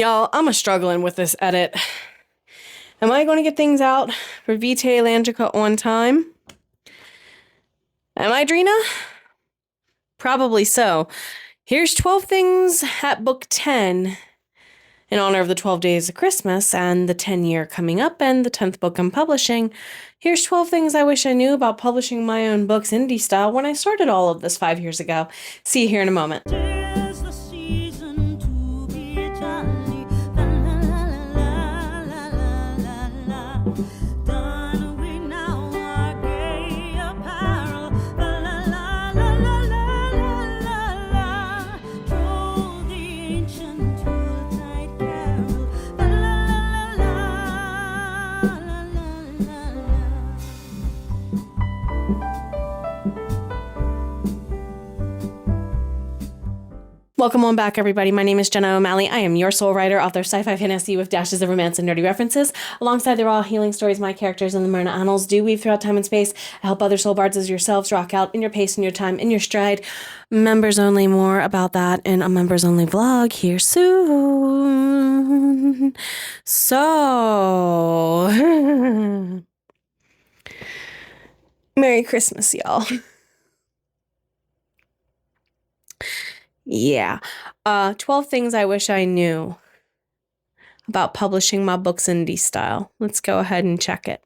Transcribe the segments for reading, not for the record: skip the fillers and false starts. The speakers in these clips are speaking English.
Y'all, I'm struggling with this edit. Am I going to get things out for Vitae Langica on time? Am I, Drina? Probably so. Here's 12 things at book 10 in honor of the 12 days of Christmas and the 10-year coming up and the 10th book I'm publishing. Here's 12 things I wish I knew about publishing my own books indie style when I started all of this 5 years ago. See you here in a moment. Welcome on back, everybody. My name is Jenna O'Malley. I am your soul writer, author, sci-fi fantasy with dashes of romance and nerdy references. Alongside the raw healing stories my characters in the Myrna Annals do weave throughout time and space. I help other soul bards as yourselves rock out in your pace, in your time, in your stride. Members only, more about that in a members only vlog here soon. So, Merry Christmas, y'all. Yeah. 12 things I wish I knew about publishing my books indie style. Let's go ahead and check it.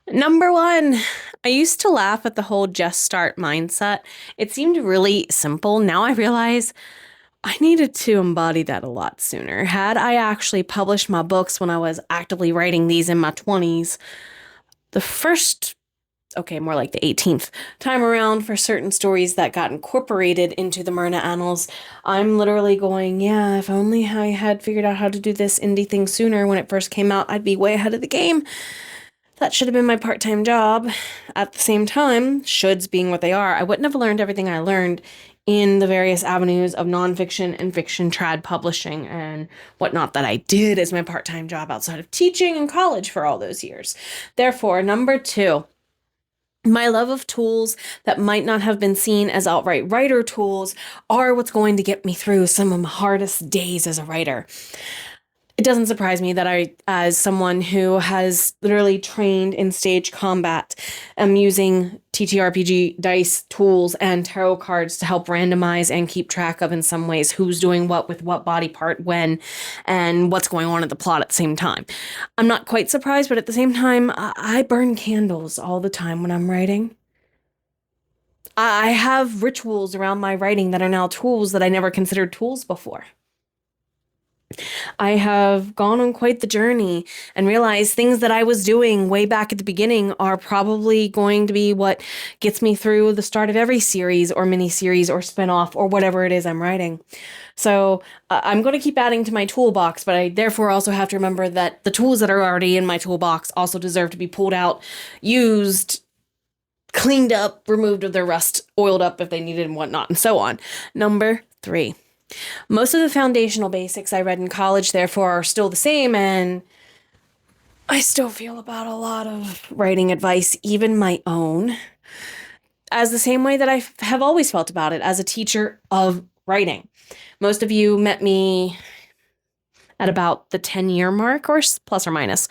Number 1, I used to laugh at the whole just start mindset. It seemed really simple. Now I realize I needed to embody that a lot sooner. Had I actually published my books when I was actively writing these in my 20s, the first more like the 18th time around for certain stories that got incorporated into the Myrna Annals, I'm literally going, yeah, if only I had figured out how to do this indie thing sooner when it first came out, I'd be way ahead of the game. That should have been my part-time job. At the same time, shoulds being what they are, I wouldn't have learned everything I learned in the various avenues of nonfiction and fiction trad publishing and whatnot that I did as my part-time job outside of teaching in college for all those years. Therefore, number 2, my love of tools that might not have been seen as outright writer tools are what's going to get me through some of my hardest days as a writer. It doesn't surprise me that I, as someone who has literally trained in stage combat, am using TTRPG dice tools and tarot cards to help randomize and keep track of, in some ways, who's doing what with what body part when and what's going on in the plot at the same time. I'm not quite surprised, but at the same time, I burn candles all the time when I'm writing. I have rituals around my writing that are now tools that I never considered tools before. I have gone on quite the journey and realized things that I was doing way back at the beginning are probably going to be what gets me through the start of every series or mini-series or spinoff or whatever it is I'm writing. So I'm going to keep adding to my toolbox, but I therefore also have to remember that the tools that are already in my toolbox also deserve to be pulled out, used, cleaned up, removed of their rust, oiled up if they needed and whatnot, and so on. Number 3. Most of the foundational basics I read in college, therefore, are still the same, and I still feel about a lot of writing advice, even my own, as the same way that I have always felt about it as a teacher of writing. Most of you met me at about the 10-year mark, or plus or minus,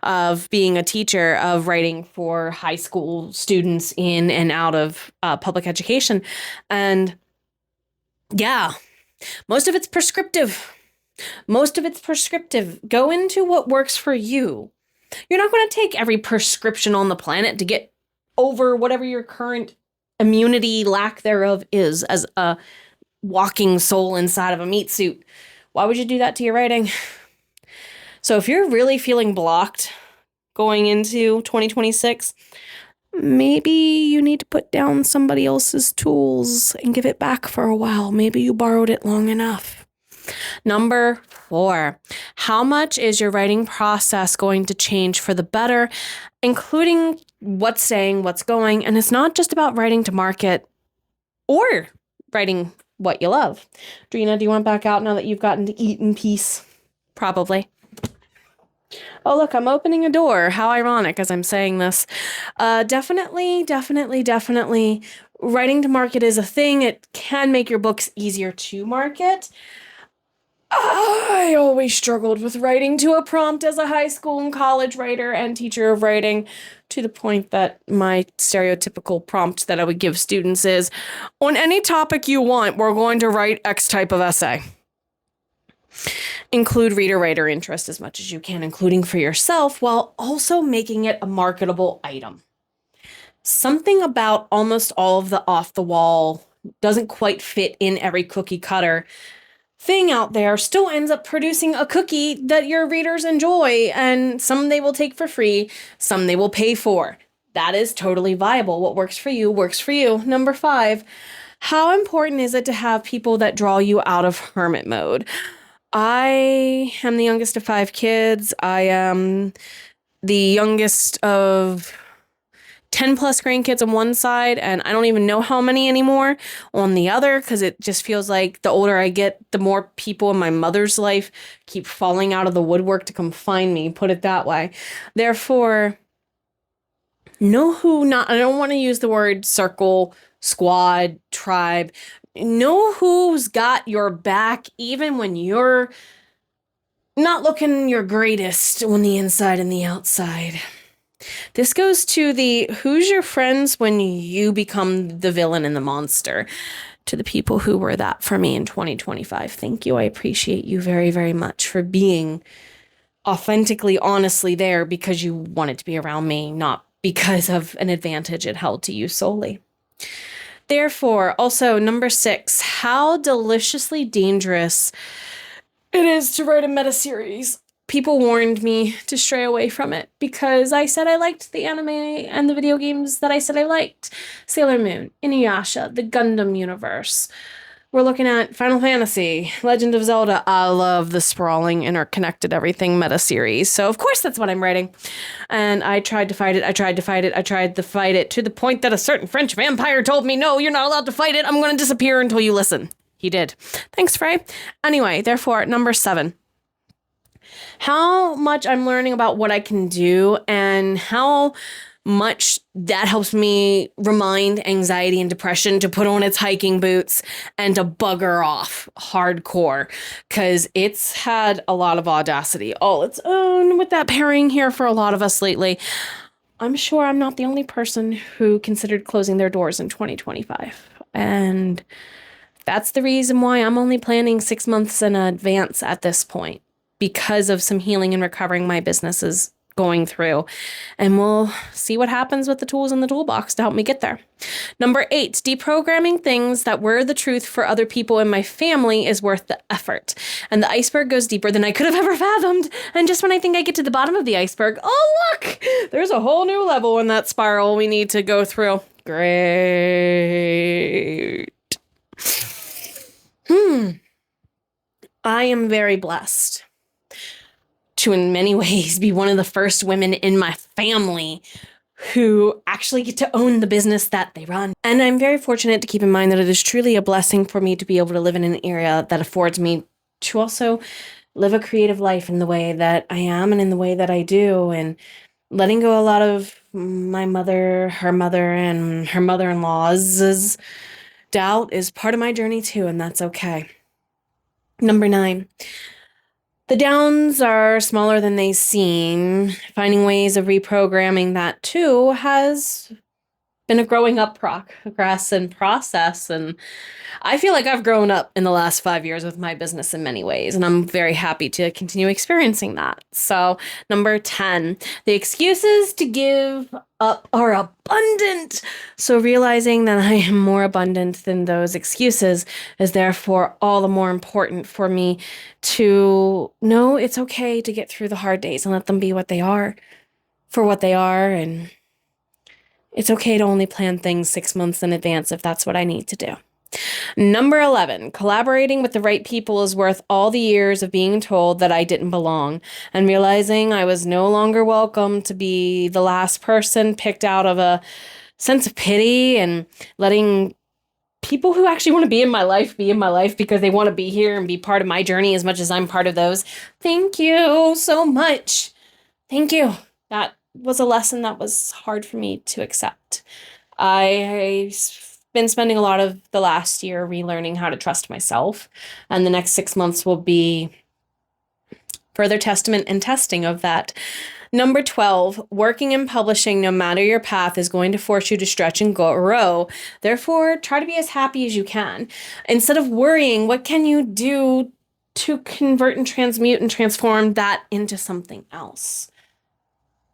of being a teacher of writing for high school students in and out of public education. And yeah, most of it's prescriptive. Go into what works for you. You're not going to take every prescription on the planet to get over whatever your current immunity, lack thereof, is as a walking soul inside of a meat suit. Why would you do that to your writing? So if you're really feeling blocked going into 2026, maybe you need to put down somebody else's tools and give it back for a while. Maybe you borrowed it long enough. Number 4, how much is your writing process going to change for the better, including what's staying, what's going? And it's not just about writing to market or writing what you love. Drina, do you want to back out now that you've gotten to eat in peace? Probably. Oh, look, I'm opening a door. How ironic as I'm saying this. Definitely. Writing to market is a thing. It can make your books easier to market. I always struggled with writing to a prompt as a high school and college writer and teacher of writing, to the point that my stereotypical prompt that I would give students is, on any topic you want, we're going to write X type of essay. Include reader-writer interest as much as you can, including for yourself, while also making it a marketable item. Something about almost all of the off-the-wall doesn't quite fit in every cookie cutter thing out there still ends up producing a cookie that your readers enjoy, and some they will take for free, some they will pay for. That is totally viable. What works for you works for you. Number 5, how important is it to have people that draw you out of hermit mode? I am the youngest of 5 kids. I am the youngest of 10 plus grandkids on one side, and I don't even know how many anymore on the other, because it just feels like the older I get, the more people in my mother's life keep falling out of the woodwork to come find me, put it that way. Therefore, I don't want to use the word circle, squad, tribe. Know who's got your back, even when you're not looking your greatest on the inside and the outside. This goes to the who's your friends when you become the villain and the monster. To the people who were that for me in 2025. Thank you. I appreciate you very, very much for being authentically, honestly there because you wanted to be around me, not because of an advantage it held to you solely. Therefore, also, number 6, how deliciously dangerous it is to write a meta series. People warned me to stray away from it because I said I liked the anime and the video games that I said I liked. Sailor Moon, Inuyasha, the Gundam universe. We're looking at Final Fantasy, Legend of Zelda. I love the sprawling, interconnected everything meta series. So of course that's what I'm writing. And I tried to fight it. I tried to fight it to the point that a certain French vampire told me, no, you're not allowed to fight it. I'm going to disappear until you listen. He did. Thanks, Frey. Anyway, therefore, number 7. How much I'm learning about what I can do and how much that helps me remind anxiety and depression to put on its hiking boots and to bugger off hardcore, because it's had a lot of audacity all its own with that pairing here for a lot of us lately. I'm sure I'm not the only person who considered closing their doors in 2025. And that's the reason why I'm only planning 6 months in advance at this point, because of some healing and recovering my business is going through. And we'll see what happens with the tools in the toolbox to help me get there. Number 8, deprogramming things that were the truth for other people in my family is worth the effort. And the iceberg goes deeper than I could have ever fathomed. And just when I think I get to the bottom of the iceberg, oh look, there's a whole new level in that spiral we need to go through. Great. I am very blessed to, in many ways, be one of the first women in my family who actually get to own the business that they run. And I'm very fortunate to keep in mind that it is truly a blessing for me to be able to live in an area that affords me to also live a creative life in the way that I am and in the way that I do, and letting go a lot of my mother, her mother, and her mother-in-law's doubt is part of my journey too, and that's okay. Number 9. The downs are smaller than they seem. Finding ways of reprogramming that too has been a growing up progress and process. And I feel like I've grown up in the last 5 years with my business in many ways, and I'm very happy to continue experiencing that. So, number 10, the excuses to give up are abundant. So realizing that I am more abundant than those excuses is therefore all the more important for me to know it's okay to get through the hard days and let them be what they are, for what they are, and it's okay to only plan things 6 months in advance if that's what I need to do. Number 11, collaborating with the right people is worth all the years of being told that I didn't belong, and realizing I was no longer welcome to be the last person picked out of a sense of pity, and letting people who actually want to be in my life because they want to be here and be part of my journey as much as I'm part of those. Thank you so much. Thank you. That was a lesson that was hard for me to accept. I've been spending a lot of the last year relearning how to trust myself, and the next 6 months will be Further testament and testing of that. Number 12, working and publishing, no matter your path, is going to force you to stretch and grow. Therefore, try to be as happy as you can. Instead of worrying, what can you do to convert and transmute and transform that into something else?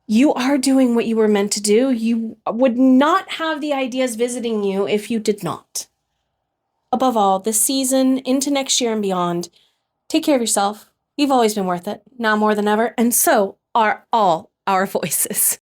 You are doing what you were meant to do. You would not have the ideas visiting you if you did not. Above all, this season, into next year and beyond, take care of yourself. You've always been worth it, now more than ever, and so are all our voices.